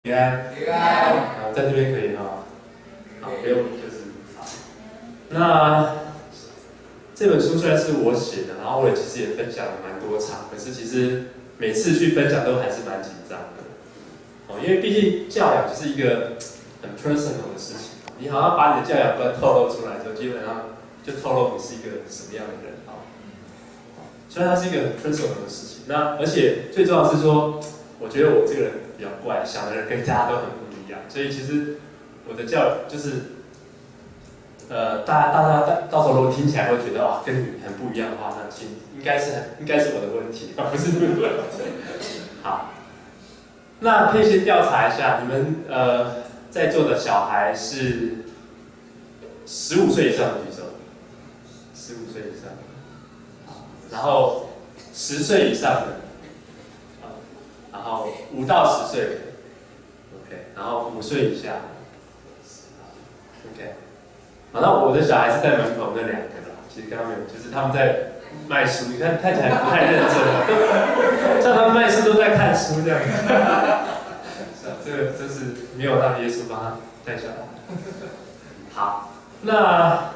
平安，平安，好，在这边可以哈，好，不用就是好。那这本书虽然是我写的，然后我也其实也分享了蛮多场，可是其实每次去分享都还是蛮紧张的，哦，因为毕竟教养就是一个很 personal 的事情，你好像把你的教养观透露出来之后，基本上就透露你是一个什么样的人啊。所以它是一个很 personal 的事情，那而且最重要的是说，我觉得我这个人比较怪，想的人跟大家都很不一样，所以其实我的教就是，大家到时候如果听起来会觉得哇跟你很不一样的话，那应该是我的问题，而不是你们的问题。好，那可以先调查一下，你们在座的小孩是15岁以上的举手，15岁以上的。然后10岁以上的，然后5到10岁的 ，OK， 然后5岁以下的 ，OK， 好，那我的小孩是在门口那2个啦，其实刚刚没有，就是他们在卖书，你看起来不太认真了，像他们卖书都在看书这样子，这个就是没有让耶稣帮他带小孩。好，那。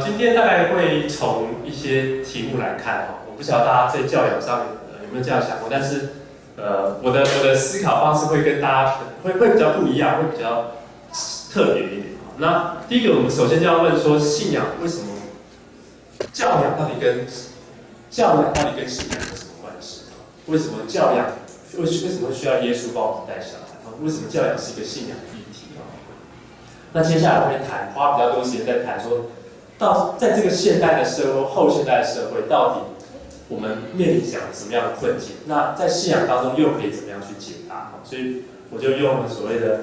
今天大概会从一些题目来看哈，我不晓得大家在教养上有没有这样想过，但是我的思考方式会跟大家会比较不一样，会比较特别一点。那第一个，我们首先就要问说，信仰为什么教养到底跟信仰有什么关系？为什么教养为什么会需要耶稣帮我们带小孩？为什么教养是一个信仰议题？那接下来我会花比较多时间在谈说。在这个现代的社会、后现代的社会，到底我们面临什么样的困境？那在信仰当中又可以怎么样去解答？所以我就用了所谓的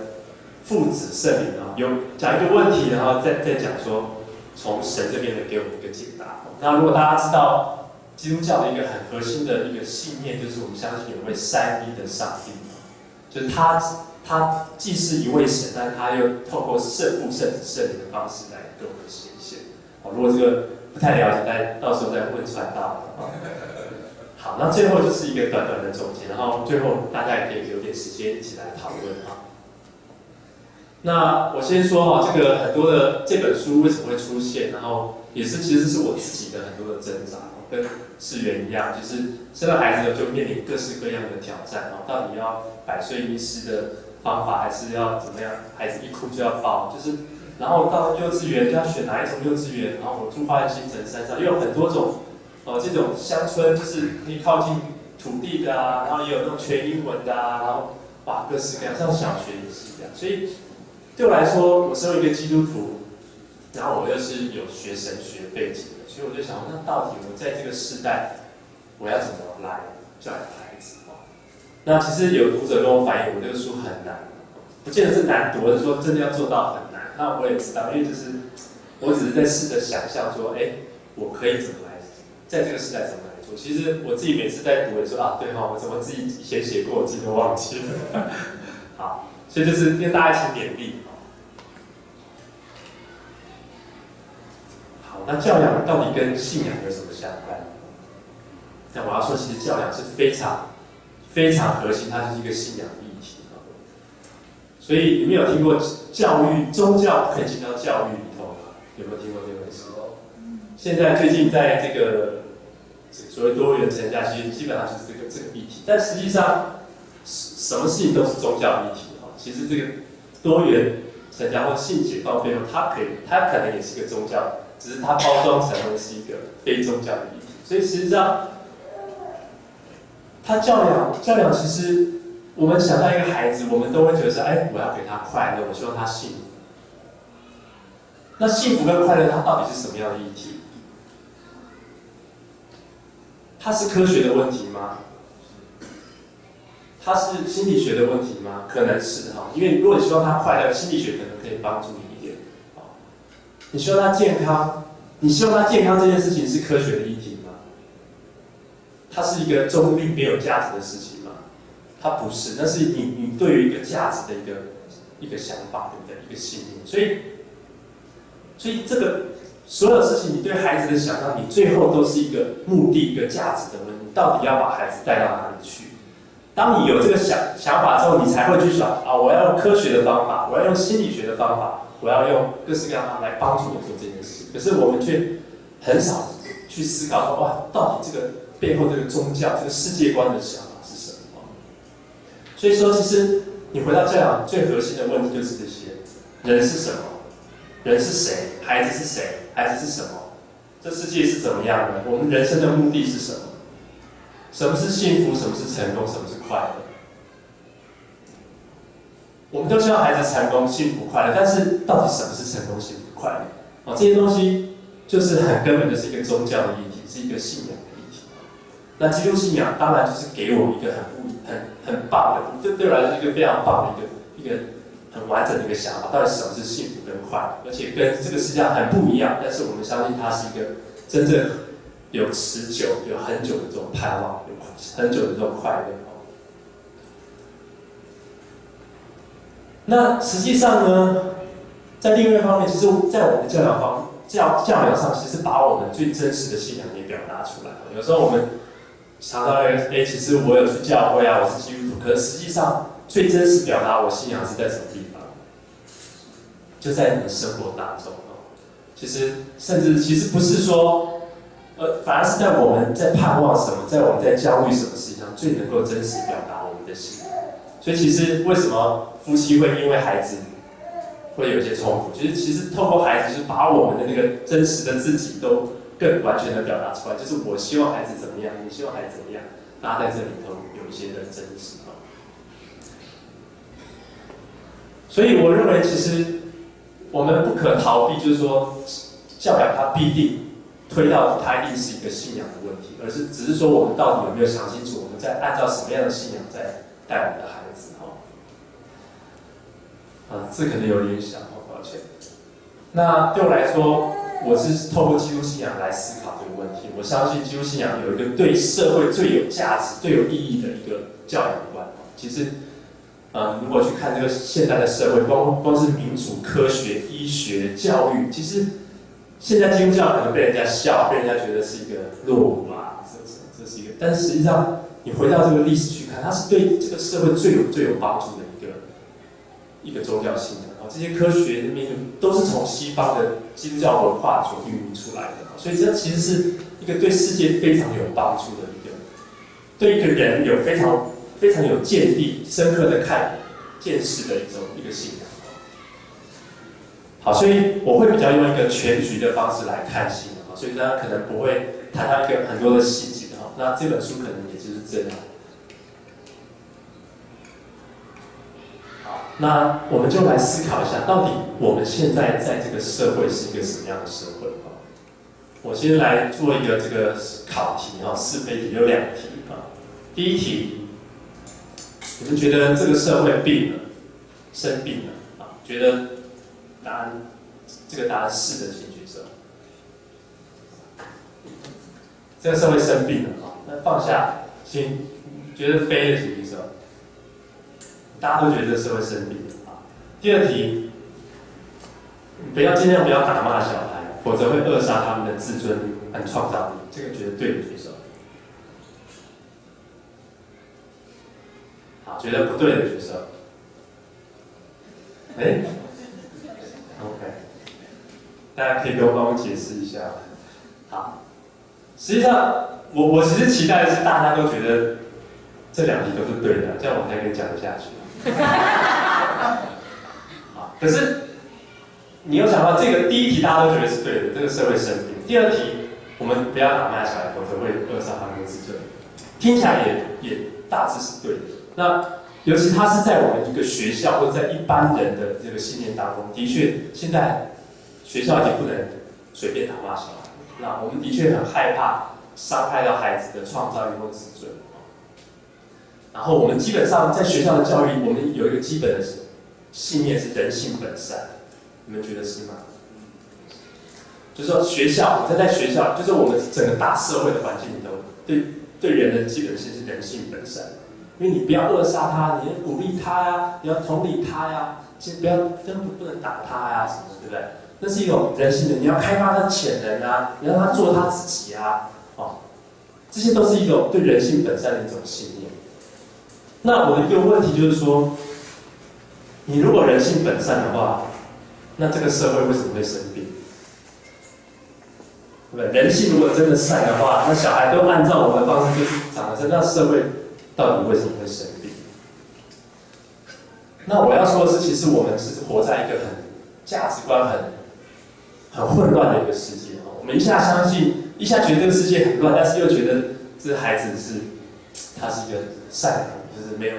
父子圣灵啊，讲一个问题，然后再讲说从神这边的给我们一个解答。那如果大家知道基督教的一个很核心的一个信念，就是我们相信有位三一的上帝，就是他既是一位神，但他又透过圣父、圣子、圣灵的方式来跟我们显现。如果这个不太了解，到时候再问传道。好，那最后就是一个短短的总结，然后最后大家也可以有点时间一起来讨论哈。那我先说这个很多的这本书为什么会出现，然后其实是我自己的很多的挣扎，跟世源一样，就是生了孩子就面临各式各样的挑战，到底要100岁医师的方法，还是要怎么样？孩子一哭就要抱，就是。然后到幼稚园要选哪一种幼稚园？然后我住花莲新城山上，又有很多种，这种乡村就是可以靠近土地的啊，然后也有那种全英文的啊，然后各式各样，像小学也是一样。所以对我来说，我身为一个基督徒，然后我又是有学神学背景的，所以我就想，那到底我在这个时代，我要怎么来教养孩子？那其实有读者跟我反映，我这个书很难，不见得是难读，而是说真的要做到很难。那我也知道，因为就是我只是在试着想象说，我可以怎么来，在这个时代怎么来做。其实我自己每次在读的时候对我怎么自己以前写过，我自己都忘记了。好，所以就是跟大家一起勉励。好，那教养到底跟信仰有什么相关？那我要说，其实教养是非常非常核心，它就是一个信仰议题。所以你们有听过宗教不可以进到教育里头吗？有没有听过这回事？现在最近在这个所谓多元成家，其实基本上就是这个议题。但实际上，什么事情都是宗教议题。其实这个多元成家或性解放背后，它可能也是一个宗教，只是它包装成为是一个非宗教的议题。所以实际上，它教养其实。我们想到一个孩子，我们都会觉得说，我要给他快乐，我希望他幸福。那幸福跟快乐，它到底是什么样的议题？它是科学的问题吗？它是心理学的问题吗？可能是因为如果你希望他快乐，心理学可能可以帮助你一点。你希望他健康，这件事情是科学的议题吗？它是一个中立没有价值的事情吗？它不是，那是你对于一个价值的一个想法，对不对？一个信念。所以这个所有事情你对孩子的想象，你最后都是一个目的、一个价值的问题，到底要把孩子带到哪里去？当你有这个想法之后，你才会去想啊，我要用科学的方法，我要用心理学的方法，我要用各式各样的方法来帮助我做这件事。可是我们却很少去思考说，哇，到底这个背后这个宗教、这个世界观的想法是什么？所以说，其实你回到教养最核心的问题就是这些：人是什么？人是谁？孩子是谁？孩子是什么？这世界是怎么样的？我们人生的目的是什么？什么是幸福？什么是成功？什么是快乐？我们都希望孩子成功、幸福、快乐，但是到底什么是成功、幸福、快乐？哦，这些东西就是很根本的是一个宗教的议题，是一个信仰的议题。那基督信仰当然就是给我们一个很棒的，对我来说是一个非常棒的一个很完整的一个想法，到底什么是幸福跟快乐？而且跟这个世界上很不一样，但是我们相信它是一个真正有持久、有很久的这种盼望，有很久的这种快乐。那实际上呢，在另外一方面，其实在我们的教养上，其实把我们最真实的信仰也表达出来。有时候我们常常其实我有去教会啊，我是基督徒，可是实际上最真实表达我信仰是在什么地方？就在你的生活当中。其实不是说，反而是在我们在盼望什么，在我们在焦虑什么事情上，最能够真实表达我们的信仰。所以其实为什么夫妻会因为孩子会有一些冲突？其实透过孩子，就是把我们的那个真实的自己都更完全的表达出来。就是我希望孩子怎么样，你希望孩子怎么样，大家在这里头有一些的争执。所以我认为，其实我们不可逃避，就是说教养它必定推到它一定是一个信仰的问题，而是只是说我们到底有没有想清楚，我们在按照什么样的信仰在带我们的孩子。这可能有点小，抱歉。那对我来说，我是透过基督信仰来思考这个问题。我相信基督信仰有一个对社会最有价值、最有意义的一个教养观。其实，如果去看这个现代的社会，光是民主、科学、医学、教育，其实现在基督教可能被人家笑，被人家觉得是一个落伍啊，这是一个。但是实际上，你回到这个历史去看，它是对这个社会最有帮助的一个宗教信仰。这些科学的面都是从西方的基督教文化所孕育出来的，所以这其实是一个对世界非常有帮助的对一个人有非常有见地、深刻的见识的一个信仰。好，所以我会比较用一个全局的方式来看信仰，所以大家可能不会谈到一个很多的细节。那这本书可能也就是这样。那我们就来思考一下，到底我们现在在这个社会是一个什么样的社会？我先来做一个这个考题是非题，有2题第一题，你们觉得这个社会生病了觉得这个答案是的，请举手。这个社会生病了那放下，请觉得非的请举手。大家都觉得这个社会生病第二题，尽量不要打骂小孩，否则会扼杀他们的自尊和创造力。这个觉得对的举手。好，觉得不对的举手。OK， 大家可以帮我解释一下。好，实际上我其实期待的是大家都觉得这2题都是对的，这样我才可以讲得下去。可是你有想到这个第一题大家都觉得是对的，这个社会生病。第2题，我们不要打骂小孩，否则会扼杀他们的自尊。听起来也大致是对的。那尤其它是在我们一个学校或者在一般人的这个信念当中，的确现在学校已经不能随便打骂小孩。那我们的确很害怕伤害到孩子的创造力或自尊。然后我们基本上在学校的教育，我们有一个基本的信念是人性本善，你们觉得是吗？就是说我们在学校，就是我们整个大社会的环境里头，对人的基本性是人性本善，因为你不要扼杀他，你要鼓励他呀，你要同理他呀，不能打他呀什么，对不对？那是一种人性的，你要开发他的潜能啊，你让他做他自己啊，这些都是一种对人性本善的一种信念。那我的一个问题就是说，你如果人性本善的话，那这个社会为什么会生病？对不对？人性如果真的善的话，那小孩都按照我们的方式就长得，那社会到底为什么会生病？那我要说的是，其实我们是活在一个价值观很混乱的一个世界。我们一下相信，一下觉得这个世界很乱，但是又觉得这孩子他是一个善良，就是没有，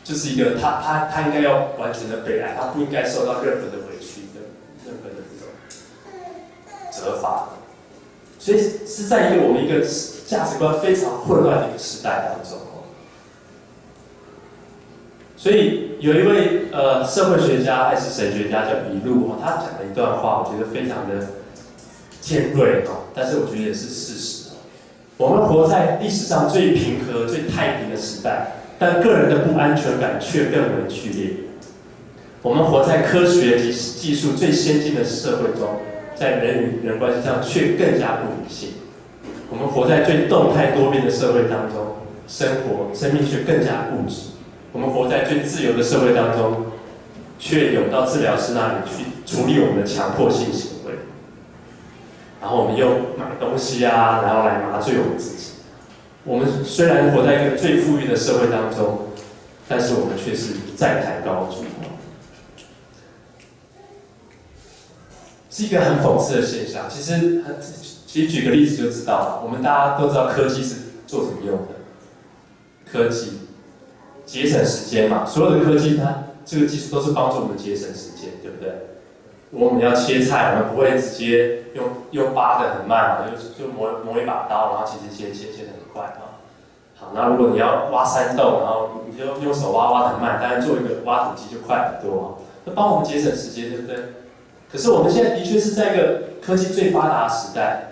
就是一个他应该要完全的被爱，他不应该受到任何的委屈的，任何的这种责罚。所以是在我们一个价值观非常混乱的一个时代当中。所以有一位社会学家还是神学家叫比路，他讲了一段话，我觉得非常的尖锐，但是我觉得也是事实。我们活在历史上最平和、最太平的时代，但个人的不安全感却更为剧烈。我们活在科学及技术最先进的社会中，在人与人关系上却更加不理性。我们活在最动态多变的社会当中，生命却更加固执。我们活在最自由的社会当中，却涌到治疗师那里去处理我们的强迫性行为。然后我们用买东西啊，然后来麻醉我们自己。我们虽然活在一个最富裕的社会当中，但是我们却是债台高筑，是一个很讽刺的现象。其实举个例子就知道了，我们大家都知道科技是做什么用的，科技节省时间嘛，所有的科技它这个技术都是帮助我们节省时间，对不对？我们要切菜，我们不会直接用扒的很慢嘛，就磨一把刀，然后切得很快啊。好，那如果你要挖山洞，然后你就用手挖得很慢，但是做一个挖土机就快很多啊，那帮我们节省时间，对不对？可是我们现在的确是在一个科技最发达的时代，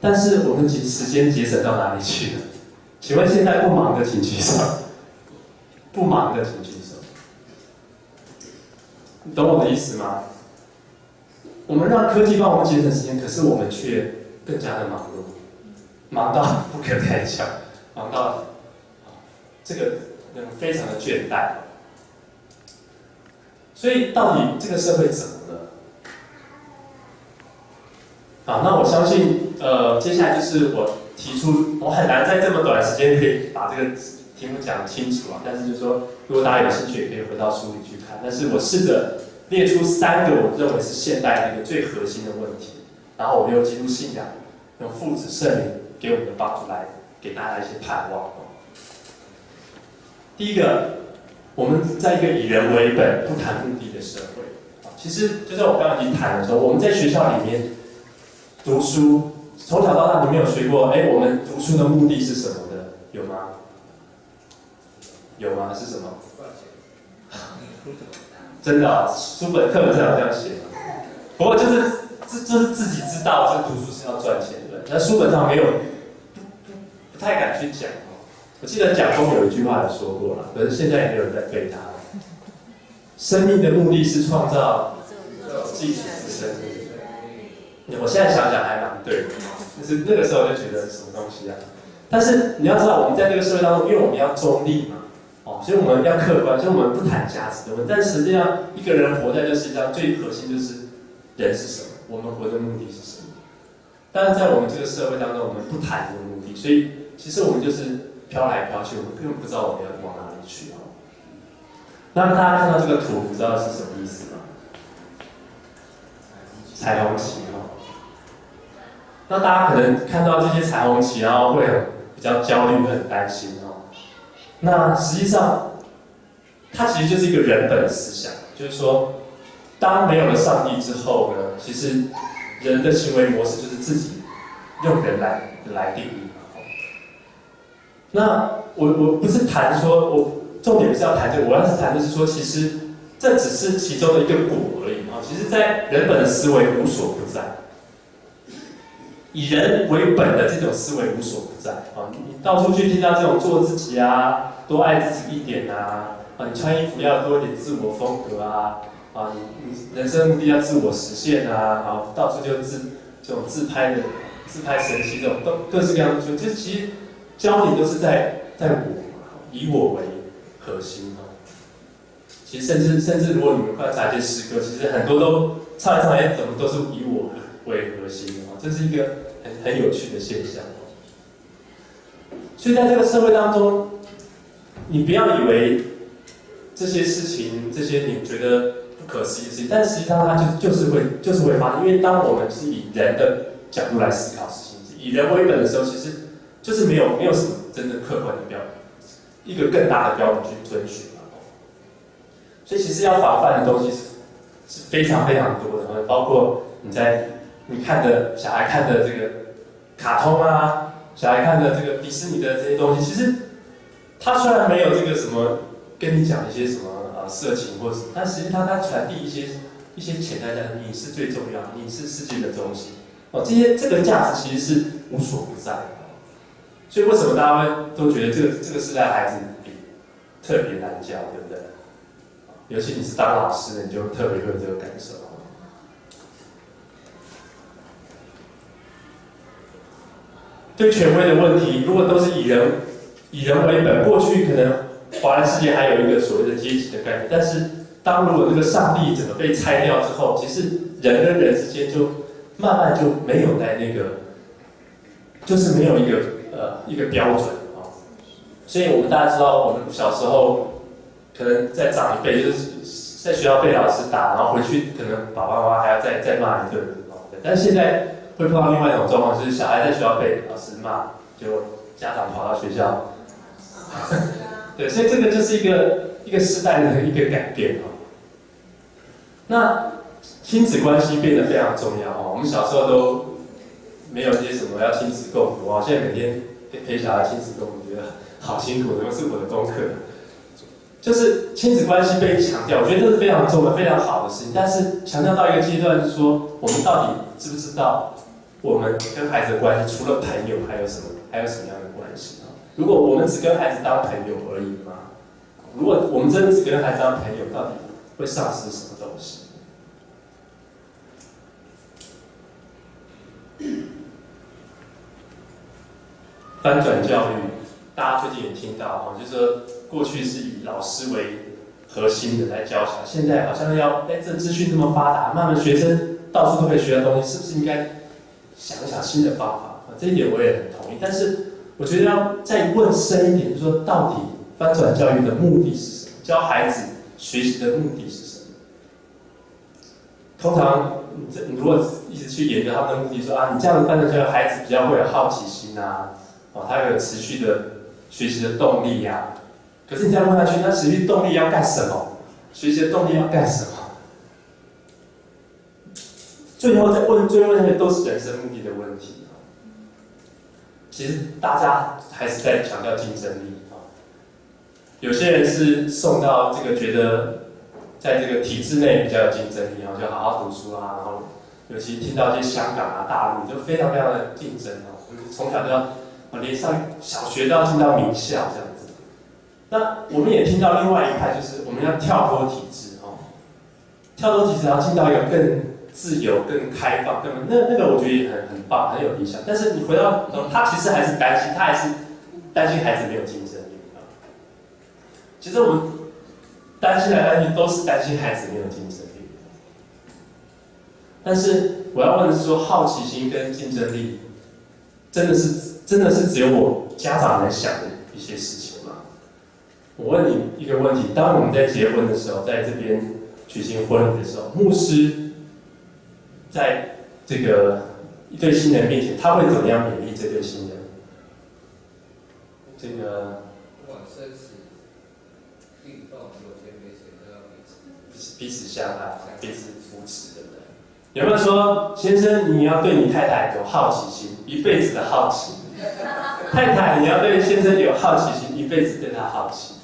但是我们时间节省到哪里去了？请问现在不忙的请举手，不忙的请举手，你懂我的意思吗？我们让科技帮我们节省时间，可是我们却更加的忙碌，忙到不可开交，忙到这个人非常的倦怠。所以到底这个社会怎么了？好，那我相信，接下来就是我提出，我很难在这么短的时间可以把这个题目讲清楚啊。但是就是说，如果大家有兴趣，也可以回到书里去看。但是我试着列出3个我认为是现代的一个最核心的问题，然后我用基督信仰、用父子圣灵给我们的帮助来给大家一些盼望。第一个，我们在一个以人为本、不谈目的的社会。其实就像我刚刚已经谈的时候，我们在学校里面读书，从小到大你没有学过，我们读书的目的是什么的？有吗？有吗？是什么？真的啊，书本课本上有这样写的。不过就是自己知道，这读书是要赚钱的，那书本上没有，不太敢去讲。我记得蒋公有一句话有说过了，可是现在也没有人在背它。生命的目的是创造自己的生命。我现在想想还蛮对的，就是那个时候就觉得什么东西啊。但是你要知道，我们在这个社会当中，因为我们要中立嘛，所以我们要客观，所以我们不谈价值的问题。但实际上，一个人活在这世界上，最核心就是人是什么，我们活的目的是什么。但是在我们这个社会当中，我们不谈这个目的，所以其实我们就是飘来飘去，我们根本不知道我们要往哪里去。那大家看到这个图，不知道是什么意思吗？彩虹旗那大家可能看到这些彩虹旗，然后会比较焦虑，很担心那实际上，它其实就是一个人本的思想，就是说，当没有了上帝之后呢，其实人的行为模式就是自己用人来定义。那我不是谈说，我重点不是要谈这个，我要是谈的是说，其实这只是其中的一个果而已其实，在人本的思维无所不在。以人为本的这种思维无所不在你到处去听到这种做自己啊，多爱自己一点啊，你穿衣服要多一点自我风格啊，啊，你人生目的要自我实现啊，然后到处就这种自拍神器这种都各式各样的，就是其实焦点都是在以我为核心啊。其实甚至如果你们观察一些诗歌，其实很多都唱一唱，怎么都是以我为核心啊，这是一个很有趣的现象。所以在这个社会当中，你不要以为这些事情，这些你觉得不可思议的事情，但实际上它就是会发生。因为当我们是以人的角度来思考事情，以人为本的时候，其实就是没有什么真正客观的标准，一个更大的标准去遵循。所以其实要防范的东西是非常非常多的，包括你看的小孩看的这个卡通啊，小孩看的这个迪士尼的这些东西，其实它虽然没有这个什么跟你讲一些什么色情或者什么，但实际上它传递一些潜在价值，你是最重要的，你是世界的中心哦，这个价值其实是无所不在的。所以为什么大家都觉得这个时代孩子特别难教，对不对？尤其你是当老师的，你就特别会有这个感受。对权威的问题，如果都是以人为本，过去可能华人世界还有一个所谓的阶级的概念，但是当如果这个上帝整个被拆掉之后，其实人跟人之间就慢慢就没有在那个，就是没有一个标准啊。所以我们大家知道，我们小时候。可能再长一辈，就是在学校被老师打，然后回去可能爸爸妈妈还要再骂一顿。但是现在会碰到另外一种状况，就是小孩在学校被老师骂，就家长跑到学校。对，所以这个就是一个时代的一个改变哦。那亲子关系变得非常重要哦。我们小时候都没有一些什么要亲子共读哦，现在每天陪小孩亲子共读，觉得好辛苦，都是我的功课。就是亲子关系被强调，我觉得这是非常重要、非常好的事情。但是强调到一个阶段，就是说，我们到底知不知道我们跟孩子的关系，除了朋友，还有什么样的关系呢？如果我们只跟孩子当朋友而已吗？如果我们真的只跟孩子当朋友，到底会丧失什么东西？翻转教育，大家最近也听到哈，就是说过去是以老师为核心的来教小孩，现在好像这资讯这么发达，慢慢学生到处都可以学到东西，是不是应该想一想新的方法？这一点我也很同意。但是我觉得要再问深一点，就是说到底翻转教育的目的是什么？教孩子学习的目的是什么？通常你如果一直去研究他们的目的，说啊，你这样的翻转教育，孩子比较会有好奇心啊。他有持续的学习的动力呀。可是你这样问下去，那持续动力要干什么？学习的动力要干什么？最后下去都是人生目的的问题。其实大家还是在强调竞争力啊。有些人是送到这个觉得在这个体制内比较有竞争力，然后就好好读书啊，然后尤其听到一些香港啊、大陆就非常非常的竞争啊，从小就要。连上小学都要进到名校这样子，那我们也听到另外一派，就是我们要跳脱体制哦，跳脱体制，然后进到一个更自由、更开放、那个我觉得也很棒，很有理想。但是你回到他其实还是担心，他还是担心孩子没有竞争力啊。其实我们担心来担心都是担心孩子没有竞争力，但是我要问的是说，好奇心跟竞争力真的是只有我家长能想的一些事情吗？我问你一个问题：当我们在结婚的时候，在这边举行婚礼的时候，牧师在这个一对新人面前，他会怎么样勉励这对新人？这个往生死运动，有钱没钱都要彼此相爱，彼此扶持，对不对？有没有说，先生你要对你太太有好奇心，一辈子的好奇？太太，你要对先生有好奇心，一辈子对他好奇。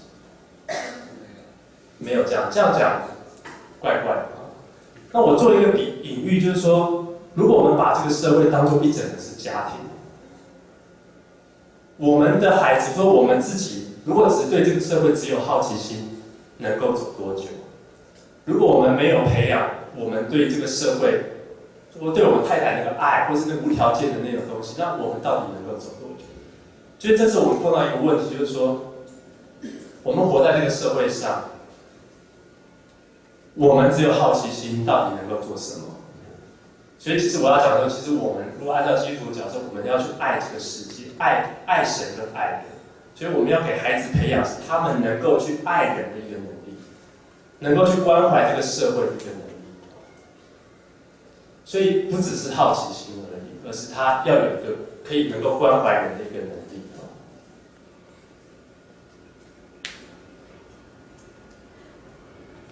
没有这样讲，怪怪的。那我做一个隐喻，就是说，如果我们把这个社会当作一整个是家庭，我们的孩子说我们自己，如果只对这个社会只有好奇心，能够走多久？如果我们没有培养我们对这个社会，或对我们太太那个爱，或是那无条件的那种东西，那我们到底能够走多久？所以这次我们碰到一个问题，就是说，我们活在这个社会上，我们只有好奇心，到底能够做什么？所以其实我要讲的，其实我们如果按照基督徒的角色，我们要去爱这个世界，爱神跟爱人，所以我们要给孩子培养他们能够去爱人的一个能力，能够去关怀这个社会的一个能力。所以不只是好奇心而已，而是他要有一个可以能够关怀人的一个能力。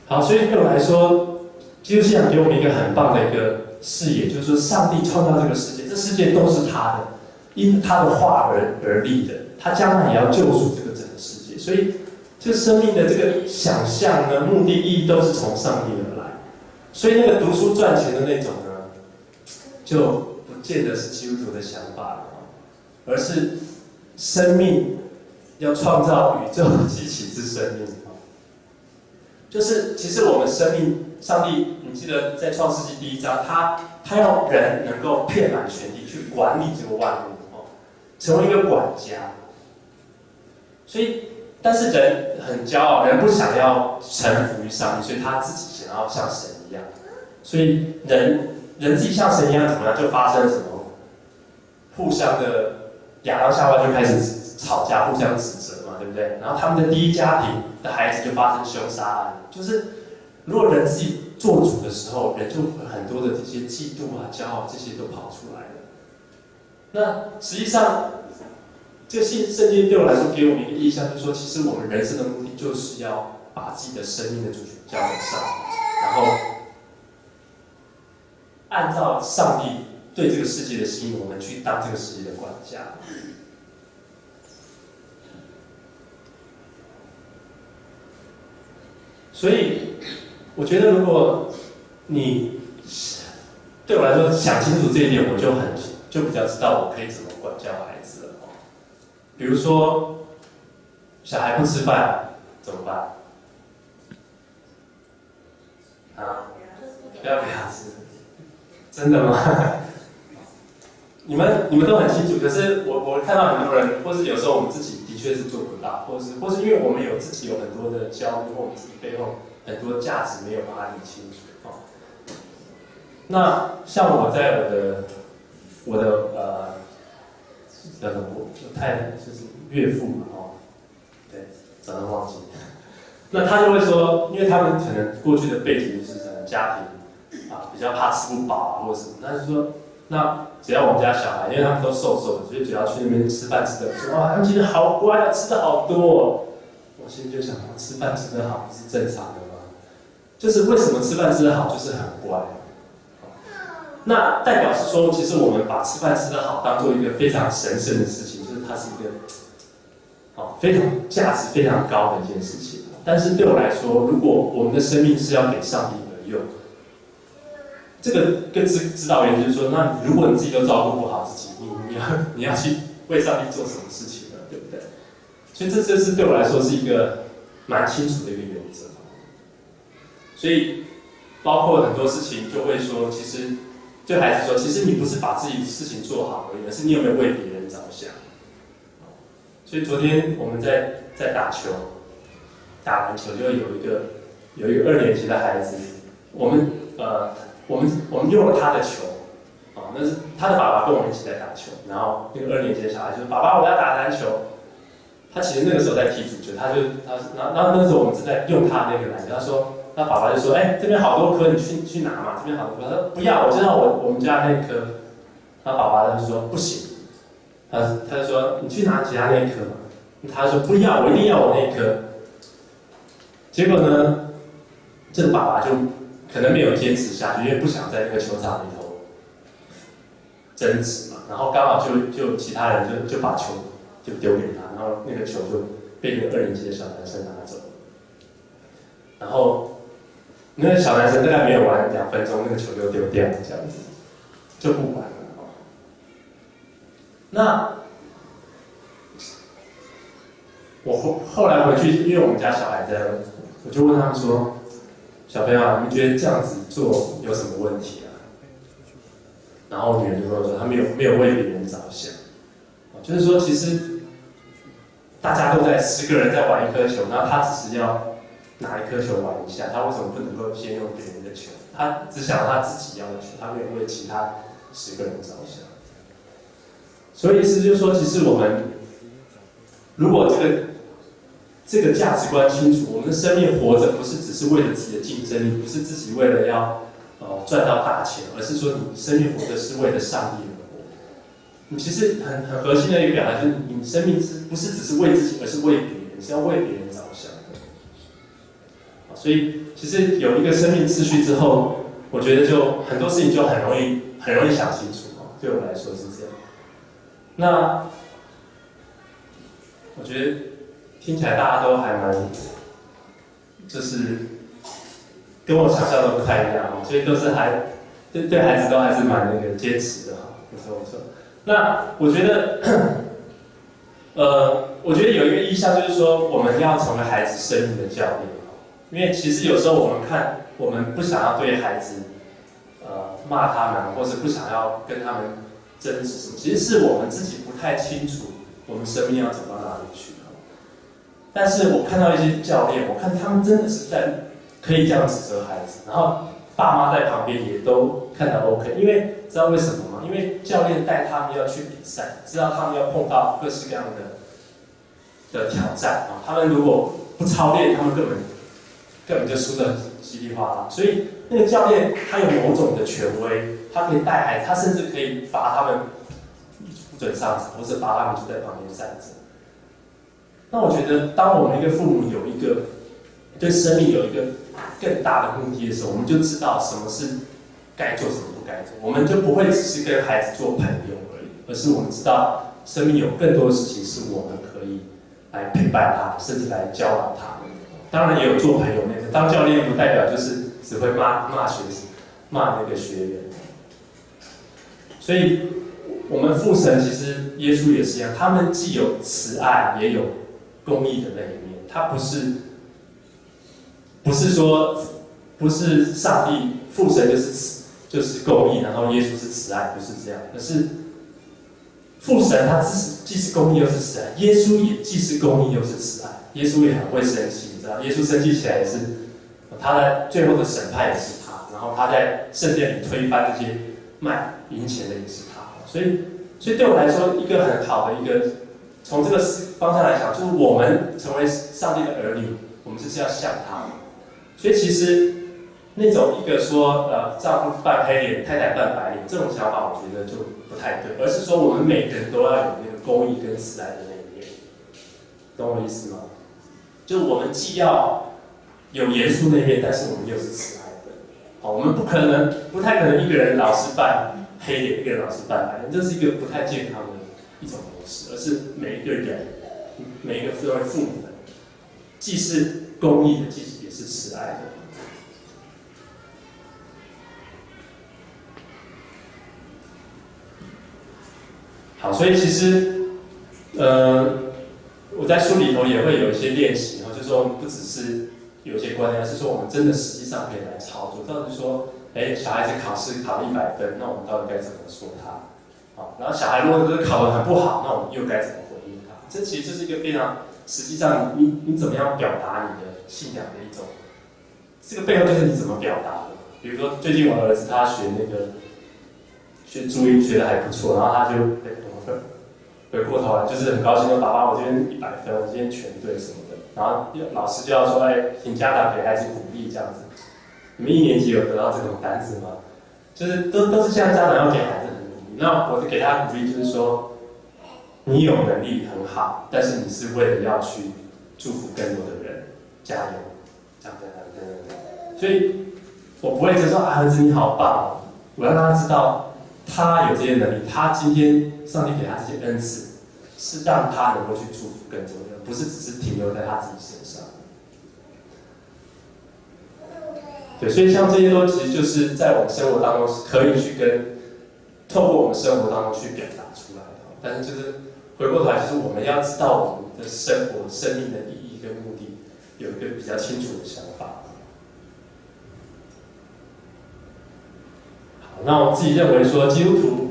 好，所以对我来说，基督信仰给我们一个很棒的一个视野，就是说，上帝创造这个世界，这世界都是他的，因他的话而立的，他将来也要救赎这个整个世界。所以，这个生命的这个想象呢，目的意义都是从上帝而来。所以，那个读书赚钱的那种呢，就不见得是基督徒的想法了，而是生命要创造宇宙极其之生命。就是其实我们生命，上帝，你记得在创世纪第1章，他要人能够遍满全地去管理这个万物，成为一个管家。所以，但是人很骄傲，人不想要臣服于上帝，所以他自己想要像神一样。所以人自己像神一样怎么样，就发生什么互相的亚当夏娃就开始吵架，互相指责嘛，对不对？然后他们的第一家庭的孩子就发生凶杀案。就是如果人自己做主的时候，人就很多的这些嫉妒啊、骄傲这些都跑出来了。那实际上，这个圣经对我来说给我们一个意象，就是说，其实我们人生的目的就是要把自己的生命的主权交给上帝，然后按照上帝对这个世界的心意，我们去当这个世界的管家。所以，我觉得如果你对我来说想清楚这一点，我就比较知道我可以怎么管教孩子了。比如说，小孩不吃饭怎么办？啊，不要给他吃，真的吗？你们都很清楚，可是我看到很多人，或是有时候我们自己的确是做不到，或是因为我们自己有很多的焦虑，或我们自己背后很多价值没有把它理清楚。那像我在我的叫什么？我就是岳父嘛，对，早上忘记。那他就会说，因为他们可能过去的背景就是可能家庭比较怕吃不饱啊，或者什么，他就说，那只要我们家小孩，因为他们都瘦瘦的，所以只要去那边吃饭吃得说，哇，他们今天好乖啊，吃得好多哦。我心里就想，吃饭吃得好不是正常的吗？就是为什么吃饭吃得好就是很乖？那代表是说，其实我们把吃饭吃得好当做一个非常神圣的事情，就是它是一个非常价值非常高的一件事情。但是对我来说，如果我们的生命是要给上帝而用，这个跟指导员就是说，那如果你自己都照顾不好自己，你要去为上帝做什么事情呢？对不对？所以这是对我来说是一个蛮清楚的一个原则。所以包括很多事情就会说，其实对孩子说，其实你不是把自己的事情做好而已，而是你有没有为别人着想。所以昨天我们在打球，打篮球就有一个2年级的孩子，我们用了他的球，那是他的爸爸跟我们一起在打球，然后那个2年级的小孩就说：“爸爸，我要打篮球。”他其实那个时候在踢足球，然后那时候我们是在用他那个篮球，他爸爸就说：“这边好多颗，你去拿嘛，这边好多颗。”他说：“不要，我知道我们家那颗。”他爸爸就说：“不行。”他就说：“你去拿其他那一颗嘛。”他说：“不要，我一定要我那一颗。”结果呢，这个爸爸就可能没有坚持下去，因为不想在那个球场里头争执嘛。然后刚好就其他人就把球就丢给他，然后那个球就被那个2年级的小男生拿走了。然后那个小男生大概没有玩2分钟，那个球就丢掉了，这样子就不玩了。那我后来回去，因为我们家小孩在，我就问他们说，小朋友啊，你们觉得这样子做有什么问题啊？然后女儿就跟我说，她没有为别人着想，就是说其实大家都在10个人在玩一颗球，然后他只是要拿一颗球玩一下，他为什么不能够先用别人的球？他只想他自己要的球，他没有为其他10个人着想。所以意思就是说，其实我们如果这个价值观清楚，我们的生命活着不是只是为了自己的竞争力，不是自己为了要赚到大钱，而是说你生命活着是为了上帝而活。你其实很核心的一个表达就是，你生命不是只是为自己，而是为别人，是要为别人着想的。所以其实有一个生命秩序之后，我觉得就很多事情就很容易想清楚。对我来说是这样。那我觉得听起来大家都还蛮，就是跟我想象的不太一样，所以都是对孩子都还是蛮那个坚持的哈，不错不错。那我觉得，我觉得有一个意向就是说，我们要成为孩子生命的教练，因为其实有时候我们不想要对孩子，骂他们，或是不想要跟他们争执什么，其实是我们自己不太清楚我们生命要走到哪里去。但是我看到一些教练，我看他们真的是可以这样指责孩子，然后爸妈在旁边也都看到 OK， 因为知道为什么吗？因为教练带他们要去比赛，知道他们要碰到各式各样的挑战啊，他们如果不操练，他们根本就输得稀里哗啦。所以那个教练他有某种的权威，他可以带孩子，他甚至可以罚他们不准上场，或是罚他们就在旁边站着。那我觉得，当我们一个父母有一个对生命有一个更大的目的的时候，我们就知道什么是该做，什么不该做，我们就不会只是跟孩子做朋友而已，而是我们知道生命有更多的事情是我们可以来陪伴他，甚至来教导他。当然也有做朋友那个，当教练不代表就是只会骂那个学员。所以，我们父神其实耶稣也是一样，他们既有慈爱，也有公义的那一面。他不是上帝父神就是公义，然后耶稣是慈爱，不是这样，而是父神他既是公义又是慈爱，耶稣也既是公义又是慈爱。耶稣也很会生气，你知道，耶稣生气起来也是，他在最后的审判也是他，然后他在圣殿里推翻这些卖银钱的也是他。所以对我来说，一个很好的一个，从这个方向来讲，就是我们成为上帝的儿女，我们就是要像他。所以其实那种一个说丈夫扮黑脸，太太扮白脸，这种想法，我觉得就不太对，而是说我们每个人都要有那个公义跟慈爱的那一面，懂我意思吗？就我们既要有严肃那一面，但是我们又是慈爱的。好，我们不太可能一个人老是扮黑脸，一个人老是扮白脸，这是一个不太健康的一种模式，而是每一个人，每一个作为父母的，既是公义的，既也是慈爱的。好，所以其实，我在书里头也会有一些练习，就是说不只是有一些观念，而是说我们真的实际上可以来操作。到底说，小孩子考试考了100分，那我们到底该怎么说他？好，然后小孩如果考得很不好，那我们又该怎么回应他？这其实就是一个非常实际上你怎么样表达你的信仰的一种，这个背后就是你怎么表达的。比如说最近我儿子他学注音学得还不错，然后他就回过头来就是很高兴说：“爸爸，我今天100分，我今天全对什么的。”然后老师就要说：“请家长给孩子鼓励这样子。”你们1年级有得到这种单子吗？就是都是现在家长要给孩子很鼓励。那我给他鼓励就是说，你有能力很好，但是你是为了要去祝福更多的人，加油，这样。所以我不会就说：“儿子你好棒！”我要让他知道。他有这些能力，他今天上帝给他这些恩赐，是让他能够去祝福更多人，不是只是停留在他自己身上。对，所以像这些都其实就是在我们生活当中是可以去透过我们生活当中去表达出来的。但是就是回过头来，就是我们要知道我们的生活、生命的意义跟目的，有一个比较清楚的想法。那我自己认为说，基督徒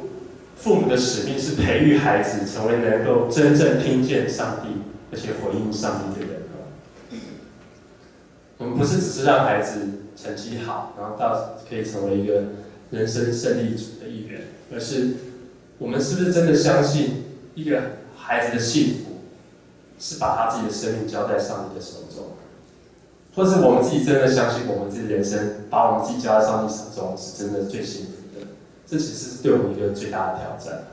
父母的使命是培育孩子成为能够真正听见上帝，而且回应上帝的人。我们不是只是让孩子成绩好，然后到可以成为一个人生胜利组的一员，而是我们是不是真的相信一个孩子的幸福是把他自己的生命交在上帝的手中，或是我们自己真的相信我们自己的人生把我们自己交在上帝手中是真的最幸福的？这其实是对我们一个最大的挑战。